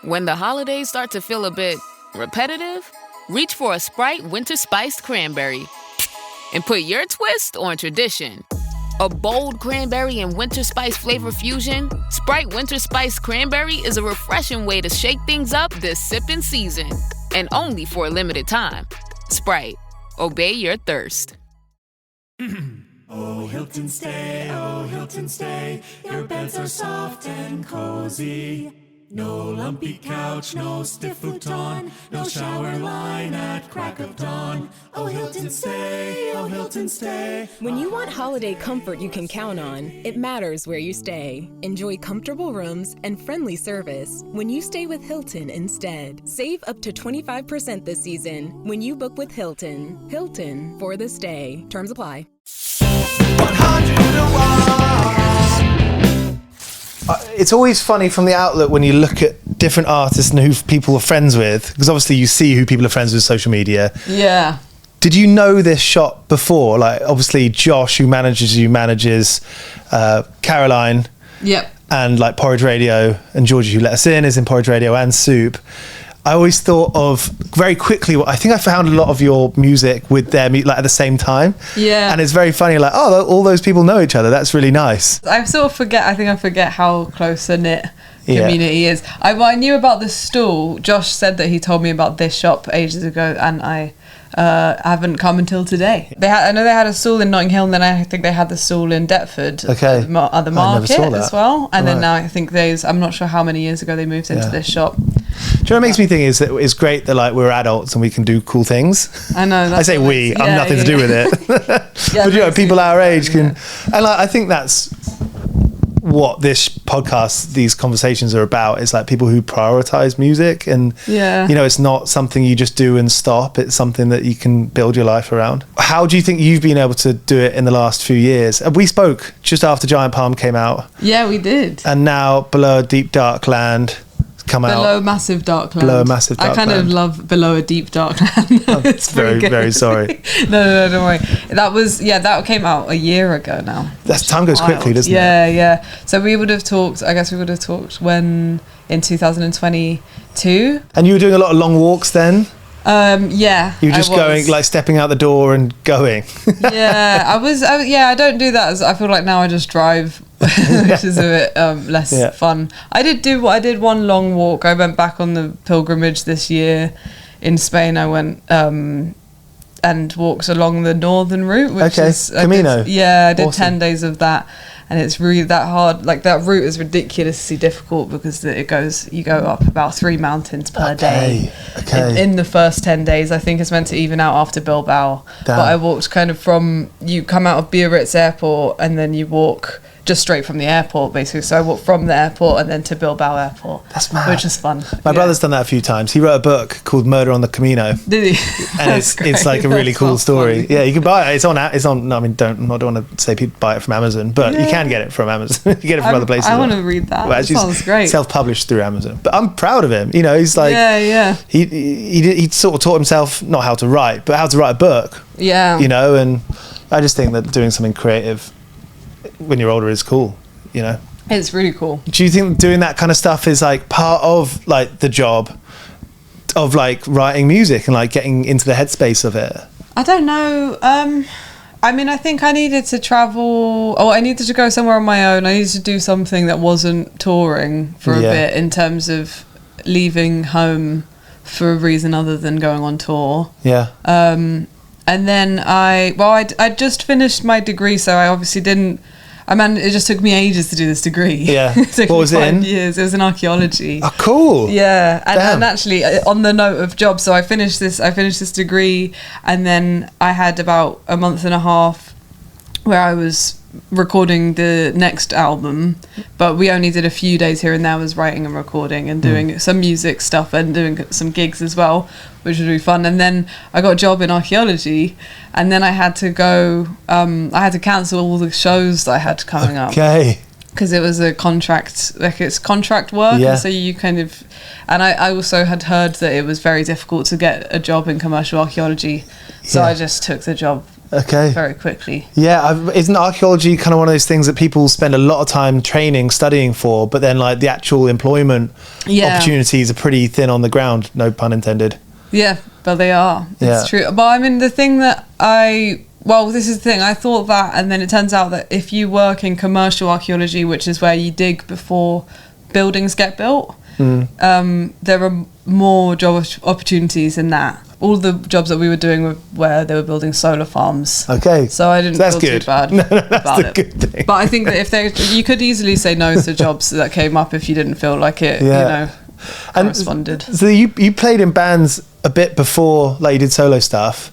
When the holidays start to feel a bit repetitive, reach for a Sprite Winter Spiced Cranberry and put your twist on tradition. A bold cranberry and winter spice flavor fusion, Sprite Winter Spiced Cranberry is a refreshing way to shake things up this sipping season. And only for a limited time. Sprite. Obey your thirst. Oh, Hilton stay, your beds are soft and cozy. No lumpy couch, no stiff futon, no shower line at crack of dawn. Oh, Hilton stay, oh, Hilton stay. When you want holiday comfort you can count on, it matters where you stay. Enjoy comfortable rooms and friendly service when you stay with Hilton instead. Save up to 25% this season when you book with Hilton. Hilton for the stay. Terms apply. 101. It's always funny from the outlook when you look at different artists and who people are friends with, because obviously you see who people are friends with social media. Yeah. Did you know this shop before? Like, obviously Josh, who manages you, manages Caroline. Yep. And like Porridge Radio, and Georgie, who let us in, is in Porridge Radio and Soup. I always thought of very quickly, I think I found a lot of your music with their like at the same time. Yeah. And it's very funny, like, oh, all those people know each other. That's really nice. I forget how close a knit community is. I knew about the stall. Josh said that he told me about this shop ages ago, and I haven't come until today. I know they had a stall in Notting Hill, and then I think they had the stall in Deptford at the market as well. And then now I think I'm not sure how many years ago they moved into this shop. Do you know what makes me think is that it's great that like we're adults and we can do cool things. I know. I say we. I'm nothing to do with it. But you know, people our age can, and like, I think that's what this podcast, these conversations are about. Is like people who prioritize music, and you know, it's not something you just do and stop. It's something that you can build your life around. How do you think you've been able to do it in the last few years? We spoke just after Giant Palm came out. Yeah, we did. And now Below a Deep Dark Land come out. Below Massive Dark Land. Below a Massive Dark Land. I kind of love Below a Deep Dark Land. It's very, very sorry. No, don't worry. That came out a year ago now. Time goes quickly, doesn't it? Yeah. So we would have talked when in 2022. And you were doing a lot of long walks then? Yeah. You were just going, like stepping out the door and going. Yeah, I don't do that. I feel like now I just drive, which is a bit less fun. I did one long walk. I went back on the pilgrimage this year in Spain. I went and walked along the northern route, which is Camino. I did 10 days of that. And it's really that hard. Like, that route is ridiculously difficult because you go up about 3 mountains per day. In the first 10 days. I think it's meant to even out after Bilbao. Damn. But I walked kind of you come out of Biarritz airport and then you walk just straight from the airport, basically. So I walked from the airport and then to Bilbao airport. That's mad. Which is fun. My brother's done that a few times. He wrote a book called Murder on the Camino. Did he? And it's like a really cool story. Funny. Yeah, you can buy it. It's on. I mean, don't want to say people buy it from Amazon, but you can get it from Amazon. You get it from other places. I want to read that. That sounds great. Self-published through Amazon. But I'm proud of him. You know, he's like, he sort of taught himself not how to write, but how to write a book. Yeah. You know, and I just think that doing something creative when you're older is cool. You know, it's really cool. Do you think doing that kind of stuff is like part of like the job of like writing music and like getting into the headspace of it? I don't know. I mean, I think I needed to travel, or I needed to go somewhere on my own. I needed to do something that wasn't touring for a bit, in terms of leaving home for a reason other than going on tour. Yeah. And then I just finished my degree, so I obviously didn't. It just took me ages to do this degree. Yeah. It took me 5 years. It was in archaeology. Oh, cool. Yeah. And actually, on the note of jobs, so I finished this degree, and then I had about a month and a half where I was recording the next album, but we only did a few days here and there. I was writing and recording and doing some music stuff and doing some gigs as well, which was really fun. And then I got a job in archaeology, and then I had to go I had to cancel all the shows that I had coming up because it was a contract, like it's contract work. And so you kind of, and I also had heard that it was very difficult to get a job in commercial archaeology, so I just took the job Okay. very quickly. Yeah, isn't archaeology kind of one of those things that people spend a lot of time training, studying for, but then like the actual employment opportunities are pretty thin on the ground, no pun intended. Yeah, but they are. It's true. But I mean, the thing that this is the thing, I thought that, and then it turns out that if you work in commercial archaeology, which is where you dig before buildings get built, there are more job opportunities in that. All the jobs that we were doing were where they were building solar farms. Okay. So I didn't feel too bad about it. Good thing. But I think that you could easily say no to jobs that came up if you didn't feel like it, corresponded. So you played in bands a bit before, like you did solo stuff.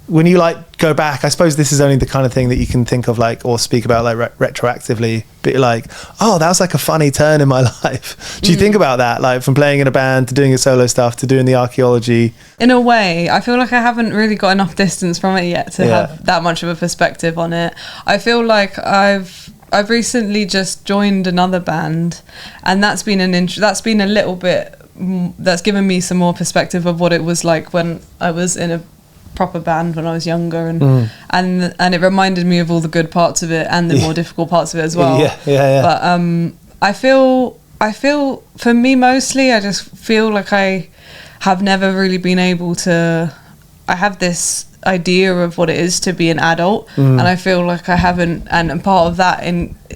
When you like go back, I suppose this is only the kind of thing that you can think of like or speak about like retroactively, but you're like, oh, that was like a funny turn in my life. Do you think about that, like from playing in a band to doing your solo stuff to doing the archaeology? In a way, I feel like I haven't really got enough distance from it yet to have that much of a perspective on it. I feel like I've recently just joined another band, and that's been a little bit that's given me some more perspective of what it was like when I was in a proper band when I was younger, and it reminded me of all the good parts of it and the more difficult parts of it as well. But I feel for me mostly, I just feel like I have never really been able to. I have this idea of what it is to be an adult, and I feel like I haven't, and part of that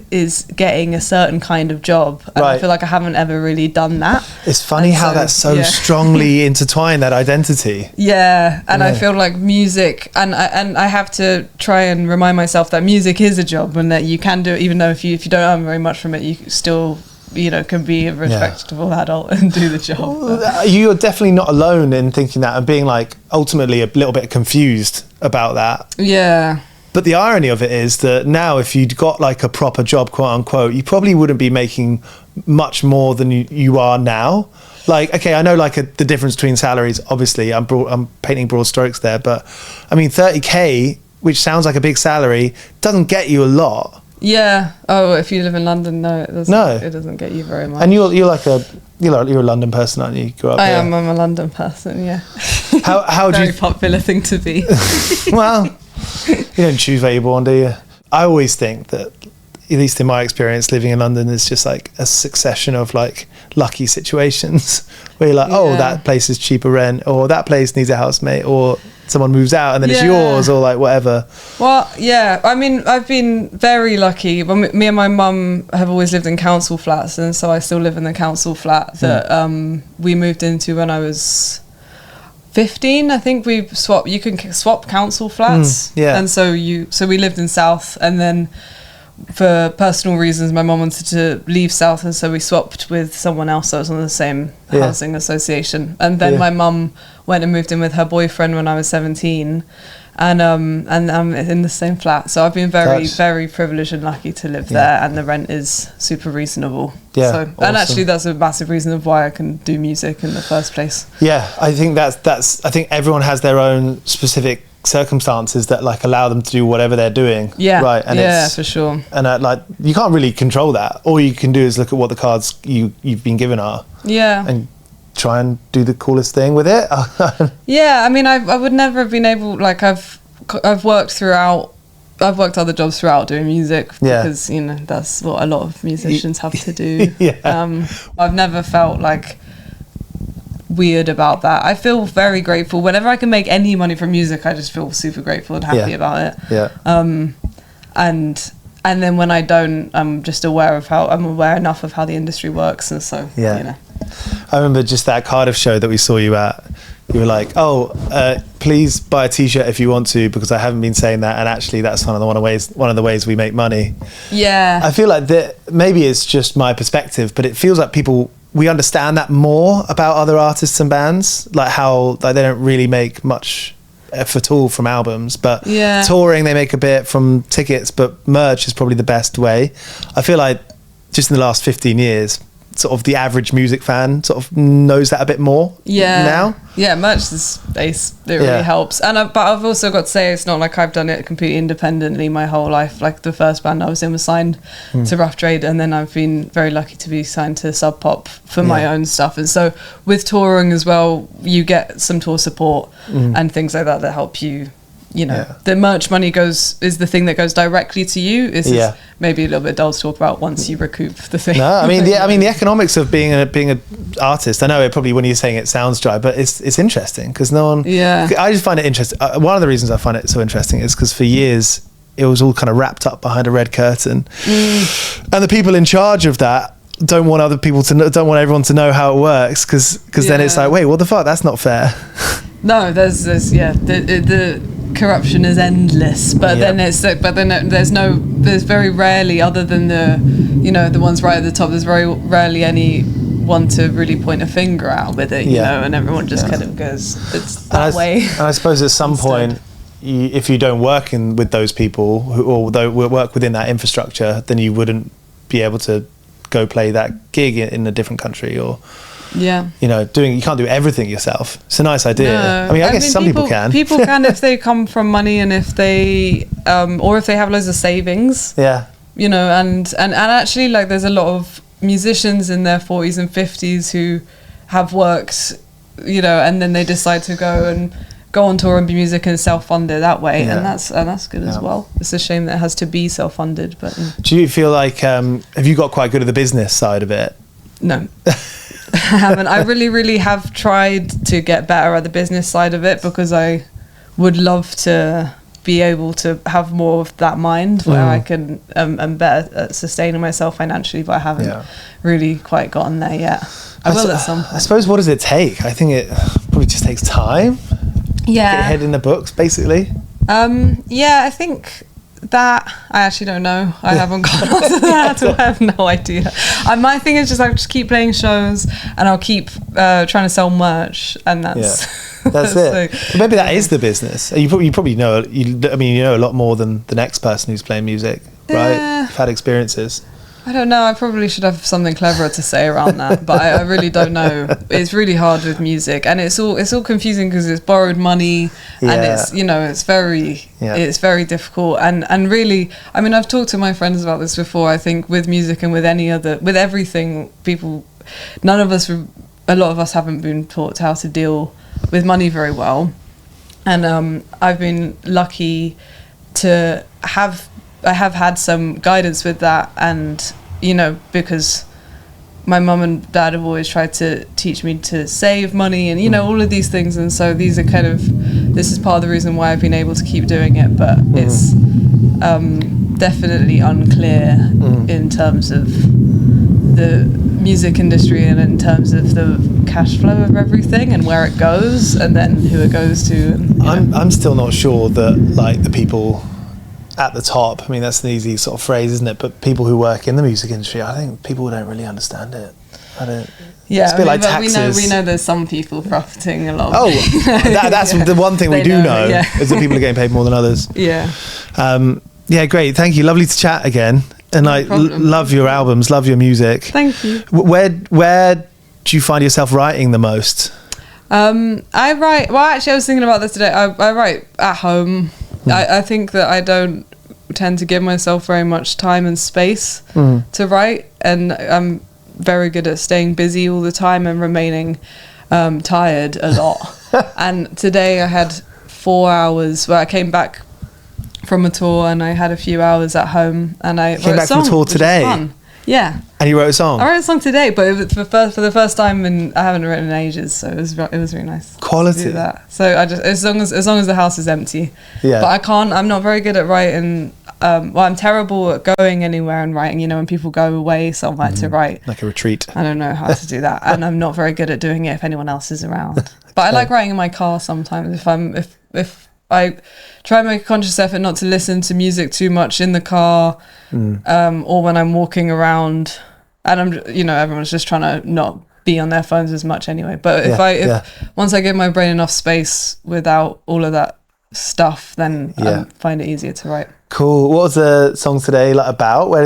is getting a certain kind of job, and I feel like I haven't ever really done that. It's funny how that's so strongly intertwined, that identity. I feel like music, and I have to try and remind myself that music is a job and that you can do it, even though if you don't earn very much from it, you still can be a respectable adult and do the job. You're definitely not alone in thinking that and being like ultimately a little bit confused about that. Yeah. But the irony of it is that now if you'd got like a proper job, quote unquote, you probably wouldn't be making much more than you are now. Like, okay, I know like the difference between salaries, obviously I'm painting broad strokes there, but I mean 30k, which sounds like a big salary, doesn't get you a lot. Yeah. Oh, if you live in London, no, it doesn't. No, it doesn't get you very much. And you're a London person, aren't you? You grew up I am. I'm a London person. Yeah. How do very popular thing to be. Well, you don't choose where you're born, do you? I always think that, at least in my experience, living in London is just like a succession of like lucky situations where you're like, oh, that place is cheaper rent, or that place needs a housemate, or someone moves out and then it's yours, or like whatever. Well, yeah, I mean, I've been very lucky. Me and my mum have always lived in council flats, and so I still live in the council flat that we moved into when I was 15. I think you can swap council flats. And so we lived in South, and then for personal reasons my mum wanted to leave South, and so we swapped with someone else that was on the same housing association, and then my mum went and moved in with her boyfriend when I was 17, and I'm in the same flat, so I've been very privileged and lucky to live there, and the rent is super reasonable. Awesome. And actually that's a massive reason of why I can do music in the first place. I think I think everyone has their own specific circumstances that like allow them to do whatever they're doing. And for sure. And like you can't really control that. All you can do is look at what the cards you've been given are. And try and do the coolest thing with it. I mean, I would never have been able, like I've worked other jobs throughout doing music because that's what a lot of musicians have to do. I've never felt like weird about that. I feel very grateful whenever I can make any money from music. I just feel super grateful and happy about it. And then when I don't, I'm just aware enough of how the industry works, and so I remember just that Cardiff show that we saw you at. You were like, please buy a t-shirt if you want to, because I haven't been saying that, and actually that's one of the ways we make money. I feel like that maybe it's just my perspective, but it feels like we understand that more about other artists and bands, like how they don't really make much at all from albums, but touring they make a bit from tickets, but merch is probably the best way. I feel like just in the last 15 years sort of the average music fan sort of knows that a bit more now. Merch is ace. It really helps. And but I've also got to say, it's not like I've done it completely independently my whole life. Like the first band I was in was signed to Rough Trade, and then I've been very lucky to be signed to Sub Pop for my own stuff. And so with touring as well, you get some tour support and things like that help you the merch money is the thing that goes directly to you. Is maybe a little bit dull to talk about once you recoup the thing. No, I mean the economics of being an artist. I know it probably when you're saying it sounds dry, but it's interesting because no one. Yeah. I just find it interesting. One of the reasons I find it so interesting is because for years it was all kind of wrapped up behind a red curtain, and the people in charge of that don't want everyone to know how it works because then it's like, wait, what the fuck? That's not fair. No, there's the corruption is endless, but then there's very rarely, other than the ones right at the top, there's very rarely anyone to really point a finger out with it, and everyone just kind of goes, it's that way. And I suppose at some point, if you don't work with those people or work within that infrastructure, then you wouldn't be able to go play that gig in a different country or you can't do everything yourself. It's a nice idea. No. I guess some people can if they come from money and if they or if they have loads of savings, and actually, like, there's a lot of musicians in their 40s and 50s who have worked, and then they decide to go on tour and be music and self-funded that way, and that's good as well. It's a shame that it has to be self-funded, but do you feel like have you got quite good at the business side of it? No. I haven't. I really, really have tried to get better at the business side of it because I would love to be able to have more of that mind where I can am better at sustaining myself financially, but I haven't really quite gotten there yet. I will at some point. I suppose, what does it take? I think it probably just takes time. Yeah. Get your head in the books, basically. I think that I actually don't know. I haven't gone on to that. I have no idea. My thing is I'll just keep playing shows and I'll keep trying to sell merch, and that's that's it. So maybe that is the business. You probably know. You know a lot more than the next person who's playing music, right? You've had experiences. I don't know. I probably should have something cleverer to say around that, but I really don't know. It's really hard with music, and it's all confusing because it's borrowed money, and it's it's very difficult. And really, I've talked to my friends about this before. I think with music and with everything, a lot of us haven't been taught how to deal with money very well, and I've been lucky to I have had some guidance with that, and because my mum and dad have always tried to teach me to save money and all of these things, and so this is part of the reason why I've been able to keep doing it, but it's definitely unclear in terms of the music industry and in terms of the cash flow of everything and where it goes and then who it goes to. I'm still not sure that, like, the people at the top, that's an easy sort of phrase, isn't it? But people who work in the music industry, I think people don't really understand it. Yeah, it's a bit like taxes. We know there's some people profiting a lot. That's the one thing we do know is that people are getting paid more than others. Yeah. Great. Thank you. Lovely to chat again. And I love your albums, love your music. Thank you. Where do you find yourself writing the most? I write. Well, actually, I was thinking about this today. I write at home. I think that I don't tend to give myself very much time and space to write, and I'm very good at staying busy all the time and remaining tired a lot. And today I had 4 hours where I came back from a tour and I had a few hours at home and I wrote a song. Came back from a tour today? Yeah. And you wrote a song? I wrote a song today, but it was for the first time, and I haven't written in ages, so it was really nice. Quality. To do that. So I just as long as the house is empty. Yeah. But I'm not very good at writing. I'm terrible at going anywhere and writing. When people go away somewhere to write, like a retreat. I don't know how to do that, and I'm not very good at doing it if anyone else is around. But I like writing in my car sometimes. If I try and make a conscious effort not to listen to music too much in the car, or when I'm walking around, and I'm, everyone's just trying to not be on their phones as much anyway. But once I give my brain enough space without all of that stuff, then I find it easier to write. Cool. What was the song today about? I know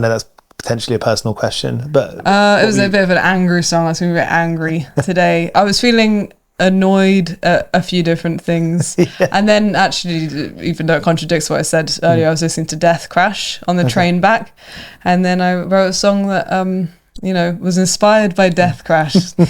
that's potentially a personal question, but it was a bit of an angry song. I was feeling a bit angry today. I was feeling annoyed at a few different things, and then actually, even though it contradicts what I said earlier, I was listening to Death Crash on the train back, and then I wrote a song that was inspired by Death Crash. 101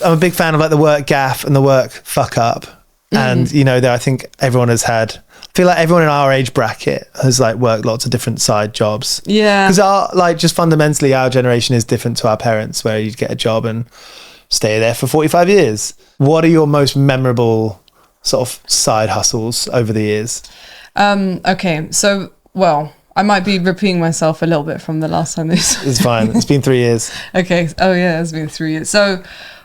I'm a big fan of like the work gaff and the work fuck up. And, you know, I think everyone has had, I feel like everyone in our age bracket has like worked lots of different side jobs. Yeah. Because like just fundamentally our generation is different to our parents, where you get a job and stay there for 45 years. What are your most memorable sort of side hustles over the years? Okay. So, well, I might be repeating myself a little bit from the last time this. It's fine. It's been 3 years. Okay. Oh yeah, it's been 3 years. So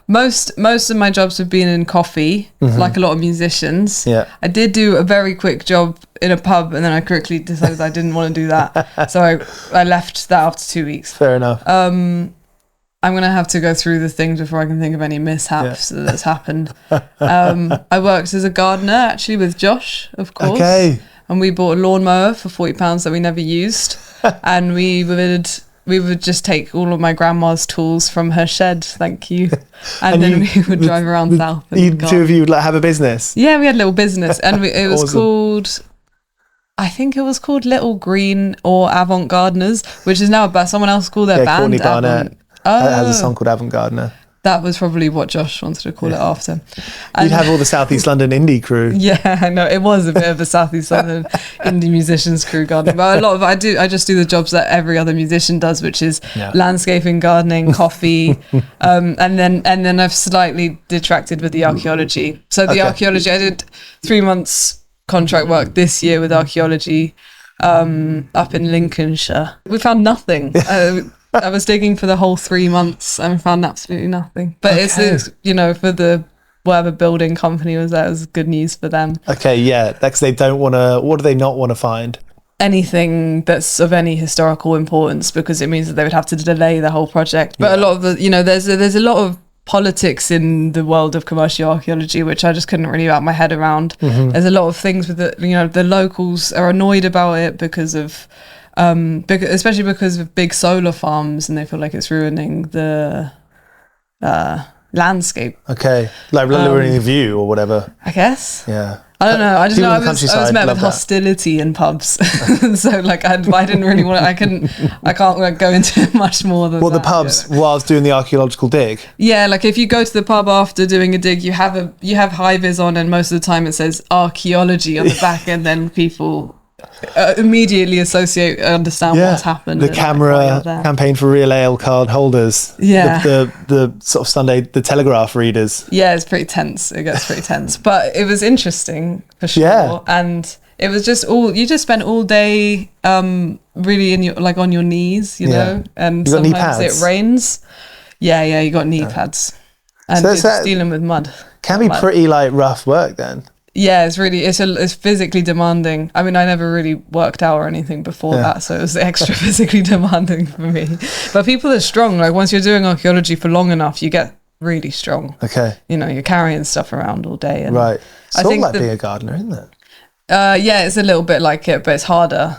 most of my jobs have been in coffee, like a lot of musicians. Yeah. I did do a very quick job in a pub, and then I quickly decided I didn't want to do that. So I left that after 2 weeks. Fair enough. I'm going to have to go through the things before I can think of any mishaps that's happened. I worked as a gardener, actually, with Josh, of course. Okay. And we bought a lawnmower for £40 that we never used. And we would just take all of my grandma's tools from her shed, thank you. And then we would drive around south. You two of you would like have a business? Yeah, we had a little business. And it was Awesome. called... I think it was called Little Green or Avant Gardeners, which is now about someone else called their band. Courtney Barnett Oh, has a song called Avant Gardener. that was probably what Josh wanted to call it after. And You'd have all the South East London indie crew. yeah, I know it was a bit of a South East London indie musicians crew gardening, but a lot of I just do the jobs that every other musician does, which is landscaping, gardening, coffee, and then I've slightly detracted with the archaeology. So the archaeology, I did 3 months contract work this year with archaeology up in Lincolnshire. We found nothing. I was digging for the whole 3 months and found absolutely nothing. But it's you know, for the whatever building company was there, it was good news for them. Okay, yeah, that's they don't want to. What do they not want to find? Anything that's of any historical importance, because it means that they would have to delay the whole project. But a lot of the, you know, there's a lot of politics in the world of commercial archaeology, which I just couldn't really wrap my head around. There's a lot of things with the, you know, the locals are annoyed about it because of especially because of big solar farms, and they feel like it's ruining the landscape. Okay, like ruining the view or whatever. I guess. Yeah. I don't know. I just People know in the I was countryside met with love that. hostility in pubs, so like I didn't really want. I can't like go into much more than Well, the that, pubs you know? whilst doing the archaeological dig. Yeah, like if you go to the pub after doing a dig, you have high vis on, and most of the time it says archaeology on the back, and then people immediately understand what's happened. The and, camera like, why you're there. campaign for real ale card holders. Yeah. The sort of Sunday, the Telegraph readers. Yeah, it's pretty tense. It gets pretty tense, but it was interesting for sure. Yeah. And it was just you just spent all day really in your, like, on your knees, you know, and You got knee sometimes pads? it rains. Yeah, you got knee pads, and So it's that's- dealing with mud. Can be pretty like rough work then. Yeah, it's physically demanding. I mean, I never really worked out or anything before that, so it was extra physically demanding for me. But people are strong. Like once you're doing archaeology for long enough, you get really strong. Okay. You know, you're carrying stuff around all day. And Right. I Sort of think like being a gardener, isn't it? yeah, it's a little bit like it, but it's harder,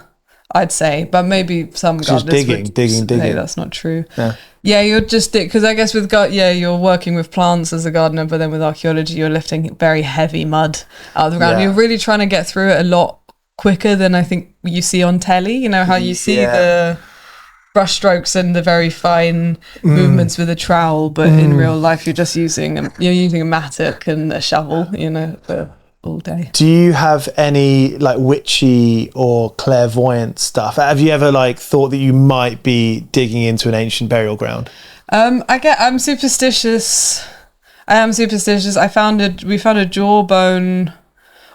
I'd say. But maybe some Just gardeners digging. say that's not true. Yeah. Yeah, you're just, because I guess with you're working with plants as a gardener, but then with archaeology, you're lifting very heavy mud out of the ground. Yeah. You're really trying to get through it a lot quicker than I think you see on telly. You know how you see the brush strokes and the very fine movements with a trowel, but in real life, you're just using a mattock and a shovel, you know, for all day. Do you have any like witchy or clairvoyant stuff? Have you ever like thought that you might be digging into an ancient burial ground? I'm superstitious. I am superstitious. We found a jawbone,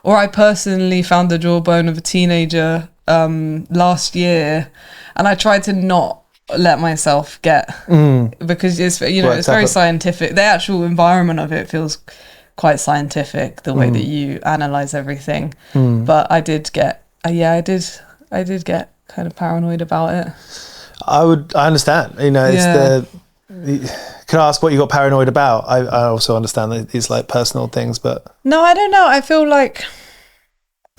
or I personally found the jawbone of a teenager last year, and I tried to not let myself get because it's, you know, Worked it's very up. scientific. The actual environment of it feels quite scientific, the way that you analyze everything. But I did get I did get kind of paranoid about it. I understand. You know, it's can I ask what you got paranoid about? I also understand that it's like personal things, but No, I don't know. I feel like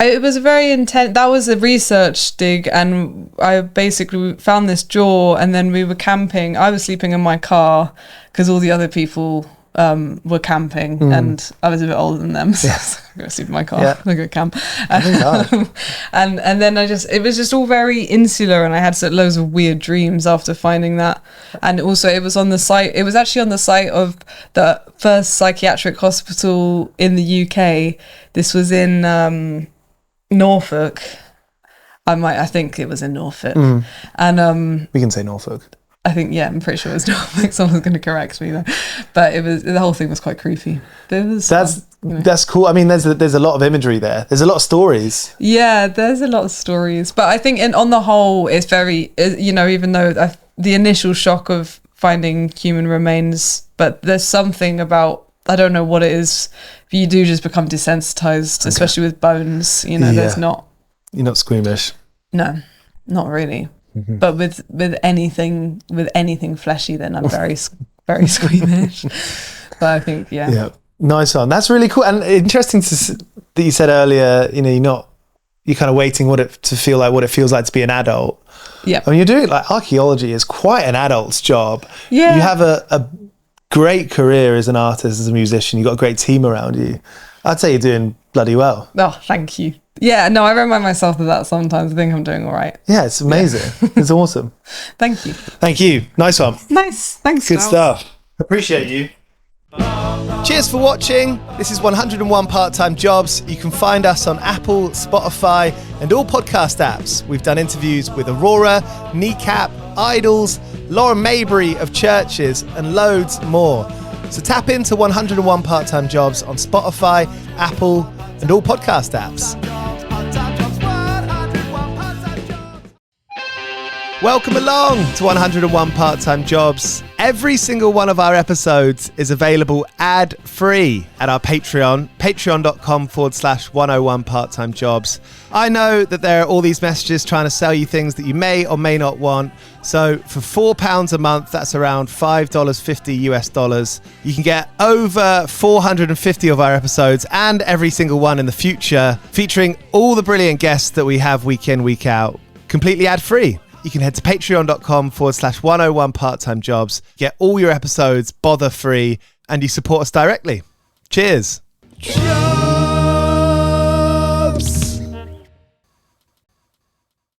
it was a very intense. That was a research dig, and I basically found this jaw, and then we were camping. I was sleeping in my car because all the other people were camping, and I was a bit older than them, so I was like, I go sleep in my car, I go camp. And then it was just all very insular, and I had loads of weird dreams after finding that. And also it was actually on the site of the first psychiatric hospital in the UK. This was in Norfolk. I think it was in Norfolk. And we can say Norfolk. I think, I'm pretty sure it was Norfolk. Someone's going to correct me though. But the whole thing was quite creepy. But it was that's cool. I mean, there's a lot of imagery there. There's a lot of stories. Yeah, there's a lot of stories. But I think on the whole, it's very, even though the initial shock of finding human remains, but there's something about, I don't know what it is, you do just become desensitized, especially with bones. There's not. You're not squeamish. No, not really. But with anything fleshy, then I'm very very squeamish. But I think yeah, nice one. That's really cool and interesting that you said earlier. You're kind of waiting to feel like what it feels like to be an adult. Yeah, I mean, you're doing like archaeology is quite an adult's job. Yeah, you have a great career as an artist, as a musician. You've got a great team around you. I'd say you're doing bloody well. Oh, thank you. Yeah, no, I remind myself of that sometimes. I think I'm doing all right. Yeah, it's amazing. Yeah. It's awesome. Thank you. Thank you. Nice one. Nice. Thanks. Good stuff. Appreciate you. Cheers for watching. This is 101 Part-Time Jobs. You can find us on Apple, Spotify, and all podcast apps. We've done interviews with Aurora, Kneecap, Idols, Lauren Maybury of Churches, and loads more. So tap into 101 Part-Time Jobs on Spotify, Apple, and all podcast apps. Welcome along to 101 Part-Time Jobs. Every single one of our episodes is available ad-free at our Patreon, patreon.com/101 Part-Time Jobs. I know that there are all these messages trying to sell you things that you may or may not want. So for £4 a month, that's around $5.50 US, you can get over 450 of our episodes and every single one in the future, featuring all the brilliant guests that we have week in, week out, completely ad-free. You can head to patreon.com/101 Part-Time Jobs, get all your episodes bother free, and you support us directly. Cheers.